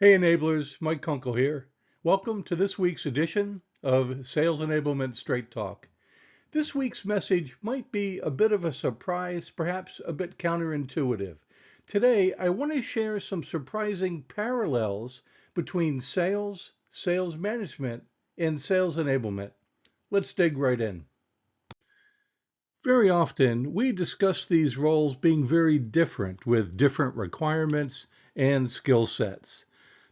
Hey enablers, Mike Kunkle here. Welcome to this week's edition of Sales Enablement Straight Talk. This week's message might be a bit of a surprise, perhaps a bit counterintuitive. Today, I want to share some surprising parallels between sales, sales management, and sales enablement. Let's dig right in. Very often, we discuss these roles being very different with different requirements and skill sets.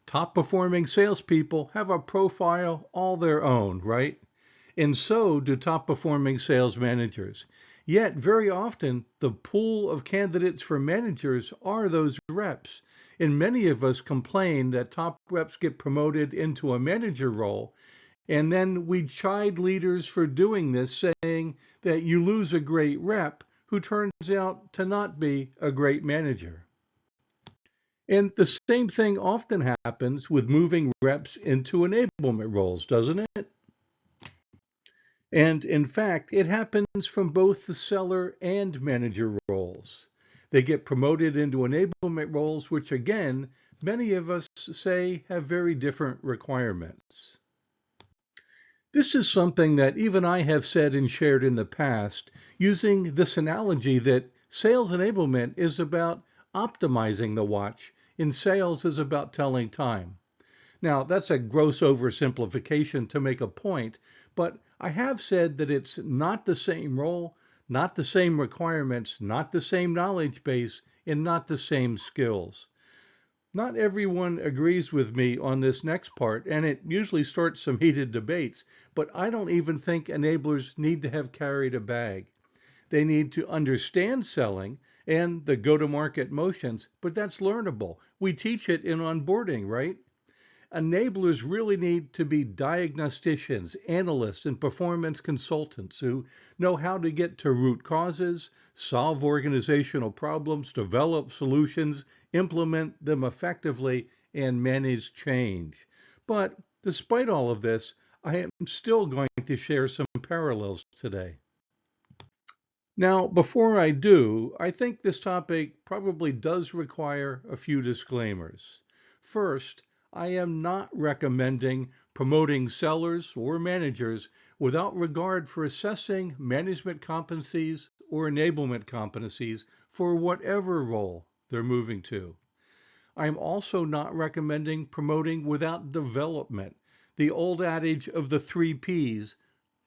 Top performing salespeople have a profile all their own, right? And so do top performing sales managers. Yet, very often, the pool of candidates for managers are those reps. And many of us complain that top reps get promoted into a manager role. And then we chide leaders for doing this, saying that you lose a great rep who turns out to not be a great manager. And the same thing often happens with moving reps into enablement roles, doesn't it? And in fact, it happens from both the seller and manager roles. They get promoted into enablement roles, which again, many of us say have very different requirements. This is something that even I have said and shared in the past, using this analogy that sales enablement is about optimizing the watch, and sales is about telling time. Now, that's a gross oversimplification to make a point, but I have said that it's not the same role, not the same requirements, not the same knowledge base, and not the same skills. Not everyone agrees with me on this next part, and it usually starts some heated debates, but I don't even think enablers need to have carried a bag. They need to understand selling and the go-to-market motions, but that's learnable. We teach it in onboarding, right? Enablers really need to be diagnosticians, analysts, and performance consultants who know how to get to root causes, solve organizational problems, develop solutions, implement them effectively, and manage change. But despite all of this, I am still going to share some parallels today. Now, before I do, I think this topic probably does require a few disclaimers. First, I am not recommending promoting sellers or managers without regard for assessing management competencies or enablement competencies for whatever role they're moving to. I'm also not recommending promoting without development, the old adage of the 3 Ps.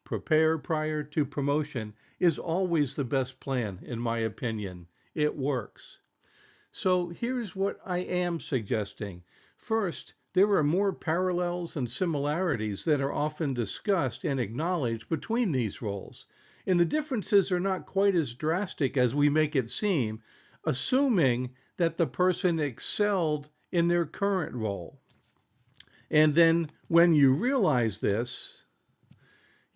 Prepare prior to promotion is always the best plan, in my opinion. It works. So here's what I am suggesting. First, there are more parallels and similarities that are often discussed and acknowledged between these roles. And the differences are not quite as drastic as we make it seem, assuming that the person excelled in their current role. And then when you realize this,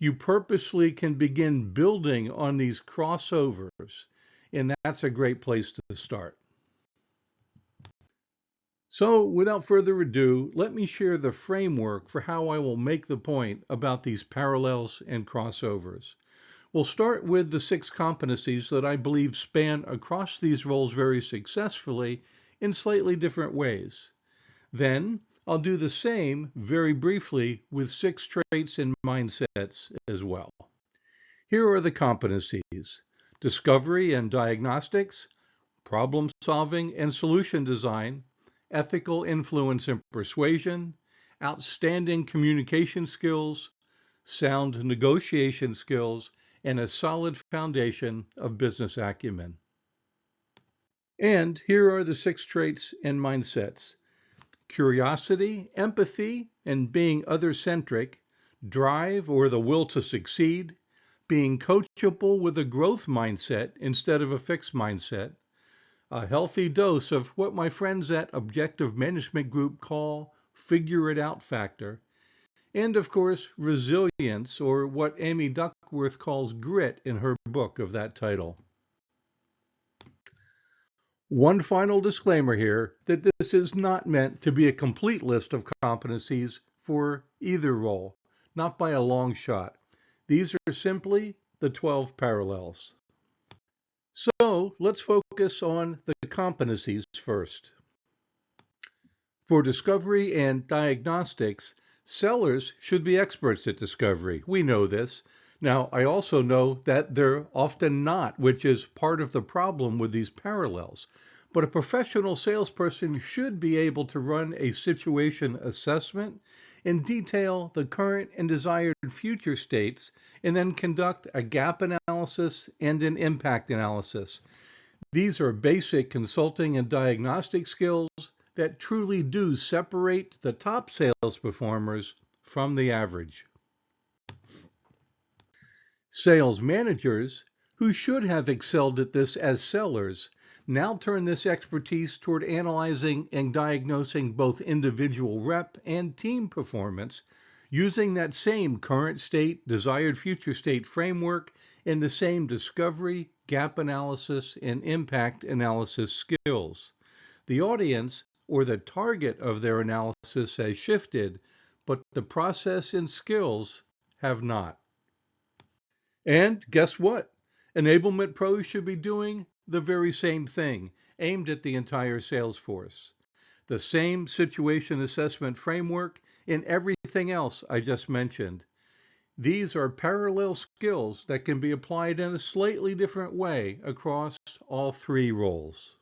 you purposely can begin building on these crossovers, and that's a great place to start. So without further ado, let me share the framework for how I will make the point about these parallels and crossovers. We'll start with the 6 competencies that I believe span across these roles very successfully in slightly different ways. Then I'll do the same very briefly with 6 traits and mindsets as well. Here are the competencies: discovery and diagnostics, problem solving and solution design, ethical influence and persuasion, outstanding communication skills, sound negotiation skills, and a solid foundation of business acumen. And here are the 6 traits and mindsets: curiosity, empathy, and being other-centric, drive or the will to succeed, being coachable with a growth mindset instead of a fixed mindset, a healthy dose of what my friends at Objective Management Group call figure it out factor, and of course, resilience, or what Amy Duckworth calls grit in her book of that title. One final disclaimer here that this is not meant to be a complete list of competencies for either role, not by a long shot. These are simply the 12 parallels. So let's focus on the competencies first. For discovery and diagnostics, sellers should be experts at discovery. We know this. Now, I also know that they're often not, which is part of the problem with these parallels. But a professional salesperson should be able to run a situation assessment and detail the current and desired future states, and then conduct a gap analysis and an impact analysis. These are basic consulting and diagnostic skills that truly do separate the top sales performers from the average. Sales managers, who should have excelled at this as sellers, now turn this expertise toward analyzing and diagnosing both individual rep and team performance using that same current state, desired future state framework and the same discovery, gap analysis, and impact analysis skills. The audience or the target of their analysis has shifted, but the process and skills have not. And guess what? Enablement pros should be doing the very same thing, aimed at the entire sales force. The same situation assessment framework and everything else I just mentioned. These are parallel skills that can be applied in a slightly different way across all three roles.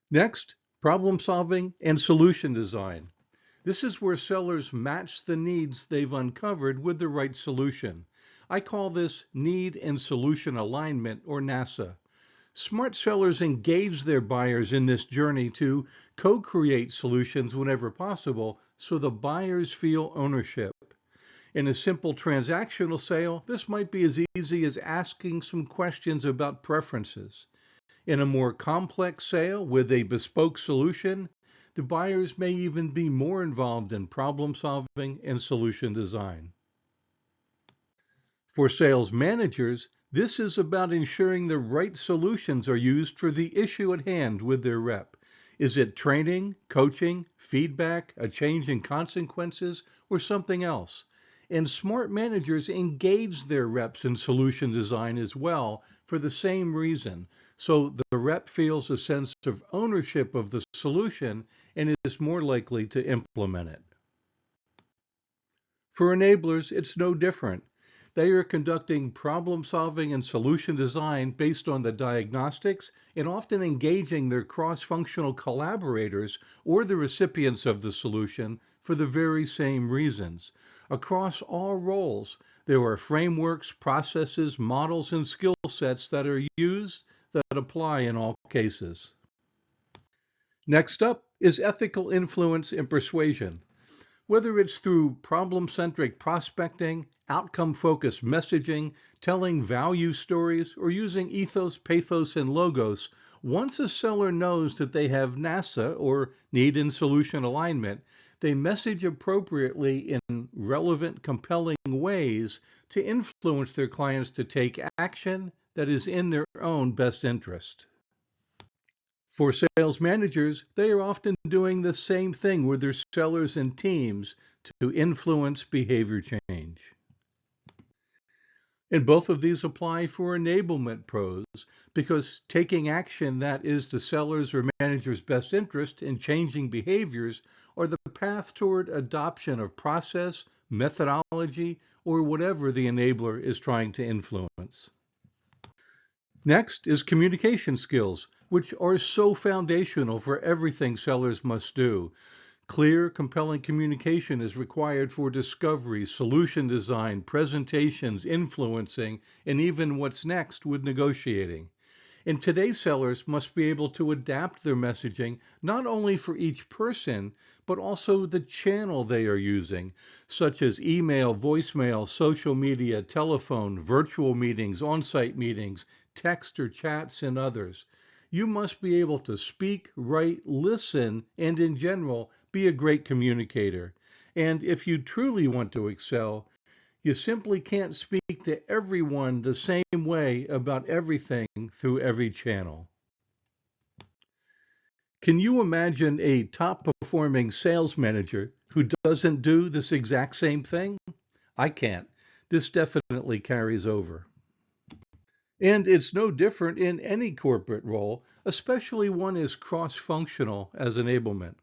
Next, problem solving and solution design. This is where sellers match the needs they've uncovered with the right solution. I call this need and solution alignment, or NASA. Smart sellers engage their buyers in this journey to co-create solutions whenever possible so the buyers feel ownership. In a simple transactional sale, this might be as easy as asking some questions about preferences. In a more complex sale with a bespoke solution, the buyers may even be more involved in problem solving and solution design. For sales managers, this is about ensuring the right solutions are used for the issue at hand with their rep. Is it training, coaching, feedback, a change in consequences, or something else? And smart managers engage their reps in solution design as well for the same reason. So the rep feels a sense of ownership of the solution and is more likely to implement it. For enablers, it's no different. They are conducting problem solving and solution design based on the diagnostics and often engaging their cross-functional collaborators or the recipients of the solution for the very same reasons. Across all roles, there are frameworks, processes, models, and skill sets that are used that apply in all cases. Next up is ethical influence and persuasion. Whether it's through problem-centric prospecting, outcome-focused messaging, telling value stories, or using ethos, pathos, and logos, once a seller knows that they have NASA, or need and solution alignment, they message appropriately in relevant, compelling ways to influence their clients to take action that is in their own best interest. For sales managers, they are often doing the same thing with their sellers and teams to influence behavior change. And both of these apply for enablement pros because taking action that is the seller's or manager's best interest in changing behaviors are the path toward adoption of process, methodology, or whatever the enabler is trying to influence. Next is communication skills, which are so foundational for everything sellers must do. Clear, compelling communication is required for discovery, solution design, presentations, influencing, and even what's next with negotiating. And today's sellers must be able to adapt their messaging not only for each person, but also the channel they are using, such as email, voicemail, social media, telephone, virtual meetings, on-site meetings, text or chats, and others. You must be able to speak, write, listen, and in general, be a great communicator. And if you truly want to excel, you simply can't speak to everyone the same way about everything through every channel. Can you imagine a top-performing sales manager who doesn't do this exact same thing? I can't. This definitely carries over. And it's no different in any corporate role, especially one as cross-functional as enablement.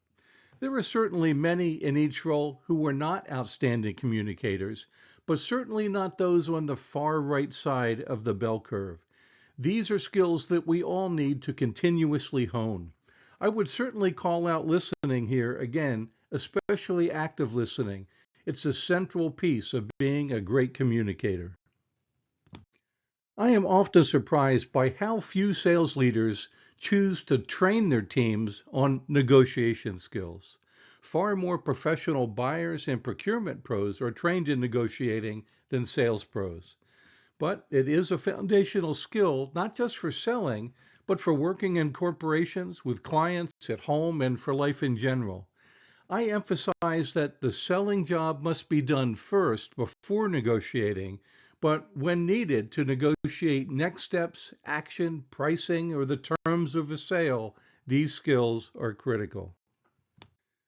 There are certainly many in each role who were not outstanding communicators, but certainly not those on the far right side of the bell curve. These are skills that we all need to continuously hone. I would certainly call out listening here again, especially active listening. It's a central piece of being a great communicator. I am often surprised by how few sales leaders choose to train their teams on negotiation skills. Far more professional buyers and procurement pros are trained in negotiating than sales pros. But it is a foundational skill, not just for selling, but for working in corporations, with clients, at home, and for life in general. I emphasize that the selling job must be done first before negotiating, but when needed to negotiate next steps, action, pricing, or the terms of a sale, these skills are critical.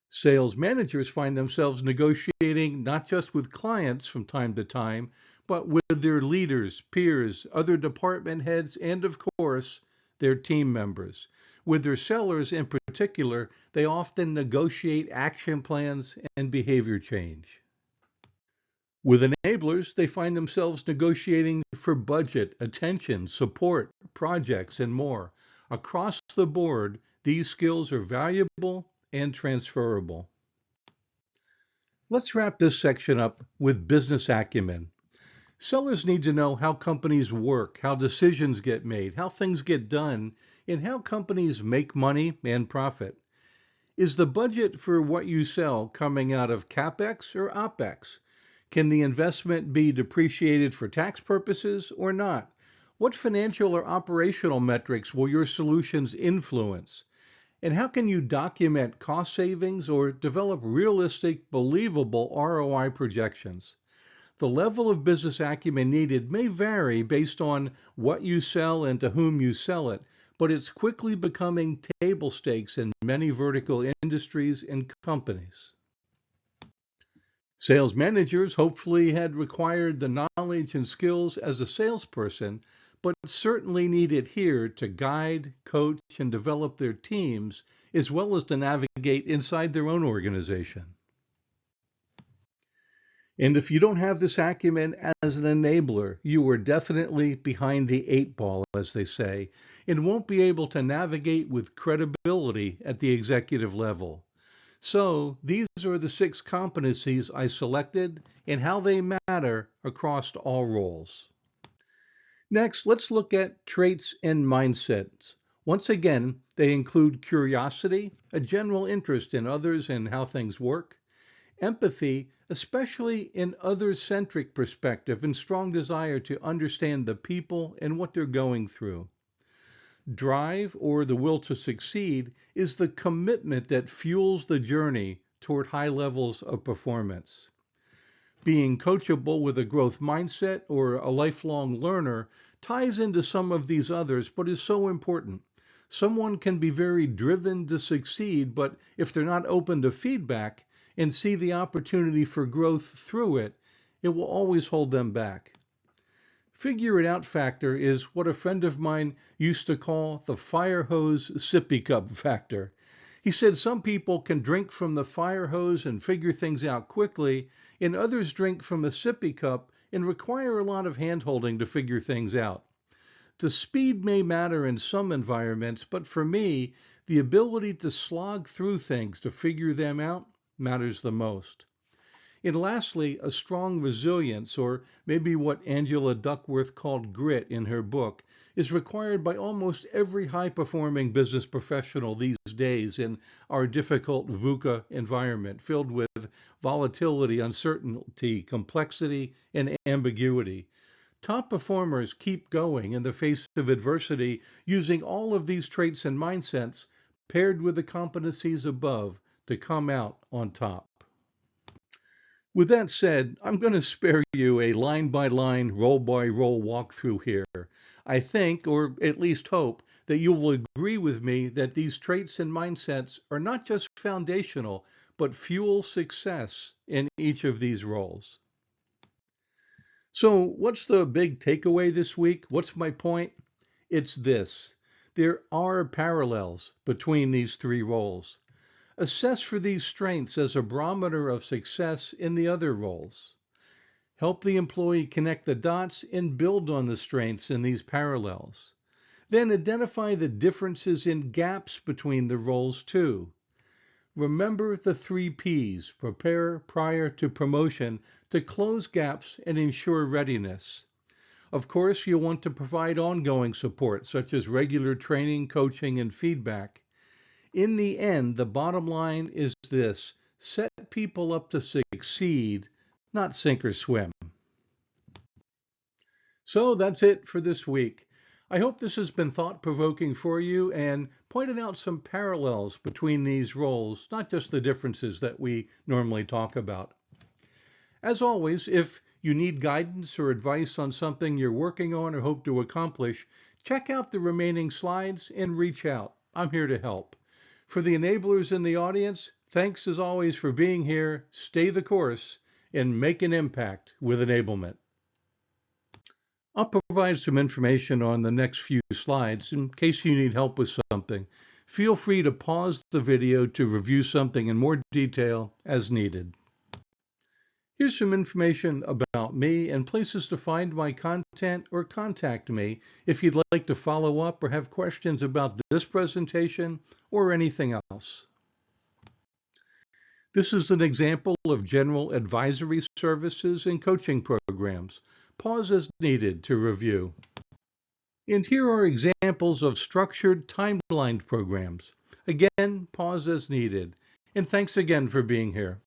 Sales managers find themselves negotiating not just with clients from time to time, but with their leaders, peers, other department heads, and of course, their team members. With their sellers in particular, they often negotiate action plans and behavior change. With enablers, they find themselves negotiating for budget, attention, support, projects, and more. Across the board, these skills are valuable and transferable. Let's wrap this section up with business acumen. Sellers need to know how companies work, how decisions get made, how things get done, and how companies make money and profit. Is the budget for what you sell coming out of CapEx or OpEx? Can the investment be depreciated for tax purposes or not? What financial or operational metrics will your solutions influence? And how can you document cost savings or develop realistic, believable ROI projections? The level of business acumen needed may vary based on what you sell and to whom you sell it, but it's quickly becoming table stakes in many vertical industries and companies. Sales managers hopefully had required the knowledge and skills as a salesperson, but certainly need it here to guide, coach, and develop their teams, as well as to navigate inside their own organization. And if you don't have this acumen as an enabler, you are definitely behind the eight ball, as they say, and won't be able to navigate with credibility at the executive level. So these are the 6 competencies I selected and how they matter across all roles. Next, let's look at traits and mindsets. Once again, they include curiosity, a general interest in others and how things work, empathy, especially in other-centric perspective and strong desire to understand the people and what they're going through. Drive, or the will to succeed, is the commitment that fuels the journey toward high levels of performance. Being coachable with a growth mindset or a lifelong learner ties into some of these others, but is so important. Someone can be very driven to succeed, but if they're not open to feedback and see the opportunity for growth through it, it will always hold them back. Figure it out factor is what a friend of mine used to call the fire hose sippy cup factor. He said some people can drink from the fire hose and figure things out quickly, and others drink from a sippy cup and require a lot of hand-holding to figure things out. The speed may matter in some environments, but for me, the ability to slog through things to figure them out matters the most. And lastly, a strong resilience, or maybe what Angela Duckworth called grit in her book, is required by almost every high-performing business professional these days in our difficult VUCA environment, filled with volatility, uncertainty, complexity, and ambiguity. Top performers keep going in the face of adversity using all of these traits and mindsets paired with the competencies above to come out on top. With that said, I'm going to spare you a line-by-line, roll-by-roll walkthrough here. I think, or at least hope, that you will agree with me that these traits and mindsets are not just foundational, but fuel success in each of these roles. So what's the big takeaway this week? What's my point? It's this. There are parallels between these 3 roles. Assess for these strengths as a barometer of success in the other roles. Help the employee connect the dots and build on the strengths in these parallels. Then identify the differences and gaps between the roles too. Remember the 3 Ps: prepare prior to promotion to close gaps and ensure readiness. Of course, you'll want to provide ongoing support, such as regular training, coaching, and feedback. In the end, the bottom line is this: set people up to succeed, not sink or swim. So that's it for this week. I hope this has been thought-provoking for you and pointed out some parallels between these roles, not just the differences that we normally talk about. As always, if you need guidance or advice on something you're working on or hope to accomplish, check out the remaining slides and reach out. I'm here to help. For the enablers in the audience, thanks as always for being here. Stay the course and make an impact with enablement. I'll provide some information on the next few slides in case you need help with something. Feel free to pause the video to review something in more detail as needed. Here's some information about me and places to find my content or contact me if you'd like to follow up or have questions about this presentation or anything else. This is an example of general advisory services and coaching programs. Pause as needed to review. And here are examples of structured timelined programs. Again, pause as needed. And thanks again for being here.